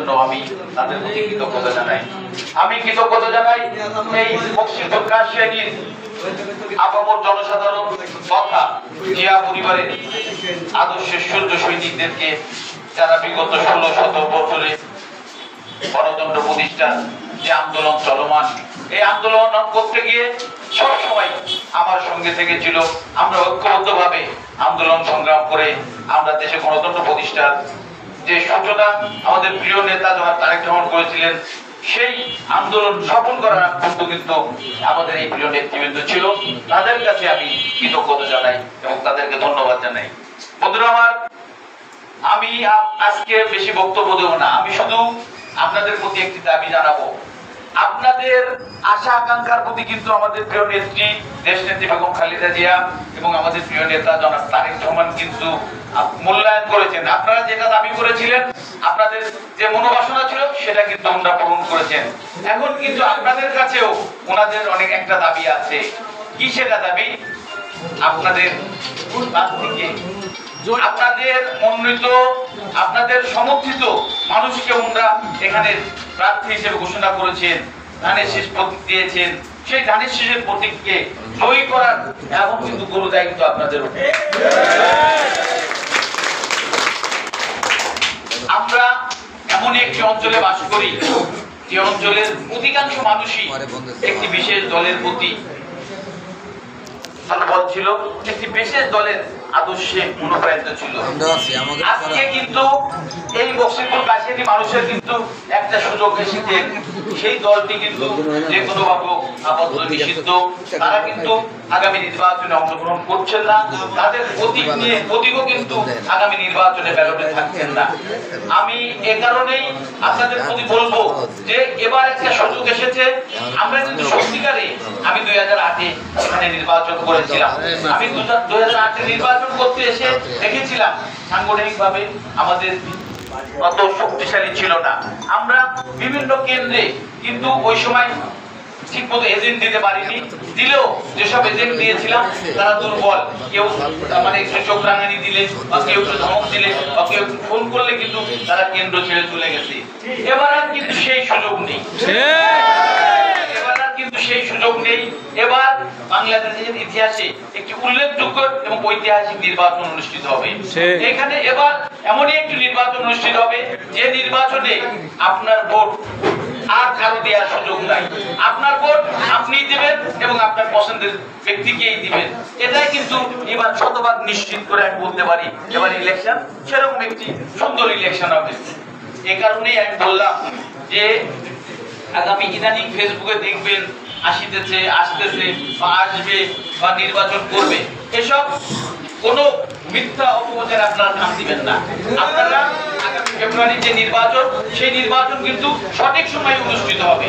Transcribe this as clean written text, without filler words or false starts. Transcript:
জন্য আমি তাদের প্রতি কৃতজ্ঞতা জানাই। আমি কৃতজ্ঞতা জানাই এই বক্সিরপুর কাশিয়ানীর আপামর জনসাধারণ তথা জিয়া পরিবারের আদর্শের সূর্য সৈনিকদেরকে, যারা বিগত 16-17 বছরে গণতন্ত্র প্রতিষ্ঠার যে আন্দোলন চলমান, এই আন্দোলন করতে গিয়ে সবসময় আমার সঙ্গে থেকেছিল। আমরা ঐক্যবদ্ধভাবে আন্দোলন সংগ্রাম করে আমরা দেশে গণতন্ত্র প্রতিষ্ঠার যে সূচনা আমাদের প্রিয় নেতা জনাব তারেক রহমান করেছিলেন, সেই আন্দোলন সফল করার কিন্তু আমাদের এই প্রিয় নেতৃবৃন্দ ছিল। তাদের কাছে আমি কৃতজ্ঞতা জানাই এবং তাদেরকে ধন্যবাদ জানাই। বন্ধুরা আমার, আমি আজকে বেশি বক্তব্য দেব না। আমি শুধু আপনাদের প্রতি একটি দাবি জানাবো। আপনাদের আশা আকাঙ্ক্ষার প্রতি কিন্তু আমাদের প্রিয় নেত্রী দেশনেত্রী বেগম খালেদা জিয়া এবং আমাদের প্রিয় নেতা জনাব তারেক রহমান কিন্তু মূল্যায়ন করেছেন। আপনারা যেটা দাবি করেছিলেন, আপনাদের যে মনোবাসনা ছিল, সেটা কিন্তু আমরা পূরণ করেছেন। এখন কিন্তু আপনাদের কাছেও ওনাদের অনেক একটা দাবি আছে। কি সেটা দাবি? আপনাদের প্রার্থীকে, আপনাদের মনোনীত, আপনাদের সমর্থিত মানুষকে ওনারা এখানে প্রার্থী হিসেবে ঘোষণা করেছেন, ধানের শীষ প্রতীক দিয়েছেন। সেই ধানের শীষের প্রতীককে জয়ী করার এখন কিন্তু গুরু দায়িত্ব আপনাদের উপরে। আমরা এমন একটি অঞ্চলে বাস করি, যে অঞ্চলের অধিকাংশ মানুষই একটি বিশেষ দলের প্রতি ছিল, একটি বিশেষ দলের আদর্শে অনুপ্রাণিত ছিল। আজকে কিন্তু এই বক্সিরপুর কাশিয়ানী মানুষের কিন্তু একটা সুযোগ এসেছে। সেই দলটি কিন্তু যে কোনো ভাবে আবদ্ধ নিষিদ্ধ, তারা কিন্তু আগামী নির্বাচনে অংশগ্রহণ করছেন না। তাদের প্রতীকও কিন্তু আগামী নির্বাচনে ব্যালটে থাকছেন না। আমি এ কারণেই আপনাদের প্রতি বলবো যে এবার একটা সুযোগ এসেছে। আমরা কিন্তু সত্যিকারে, আমি 2008-এ এখানে নির্বাচন করেছিলাম। আমি 2008-এ নির্বাচন করতে এসে দেখেছিলাম সাংগঠনিকভাবে আমাদের অত শক্তিশালী ছিল না। আমরা বিভিন্ন কেন্দ্রে কিন্তু ওই সময় ঠিক মতো এজেন্ট দিতে পারিনি। দিলেও যেসব এজেন্ট দিয়েছিলাম তারা দুর্বল। কেউ মানে একটু চোখ রাঙানি দিলে, বা কেউ একটু ধমক দিলে, বা কেউ ফোন করলে কিন্তু তারা কেন্দ্র ছেড়ে চলে গেছে। এবার আর কিন্তু সেই সুযোগ নেই। সেই সুযোগ নেই। এবার বাংলাদেশের ইতিহাসে একটি উল্লেখযোগ্য এবং ঐতিহাসিক নির্বাচন অনুষ্ঠিত হবে। এখানে এবার এমনই একটি নির্বাচন অনুষ্ঠিত হবে, যে নির্বাচনে আপনার ভোট আর কারো দেওয়ার সুযোগ নাই। আপনার ভোট আপনিই দিবেন এবং আপনার পছন্দের ব্যক্তিকেই দিবেন। এটাই কিন্তু এবার শতভাগ নিশ্চিত করে আমি বলতে পারি, এবার ইলেকশন সেরকম একটি সুন্দর ইলেকশন হবে। এই কারণেই আমি বললাম যে আগামী ইদানিং ফেসবুকে দেখবেন আসতেছে বা আসবে বা নির্বাচন করবে, এসব কোনো মিথ্যা অপপ্রচার আপনারা কান দিবেন না। আপনারা আগামী ফেব্রুয়ারি যে নির্বাচন, সেই নির্বাচন কিন্তু সঠিক সময়ে অনুষ্ঠিত হবে।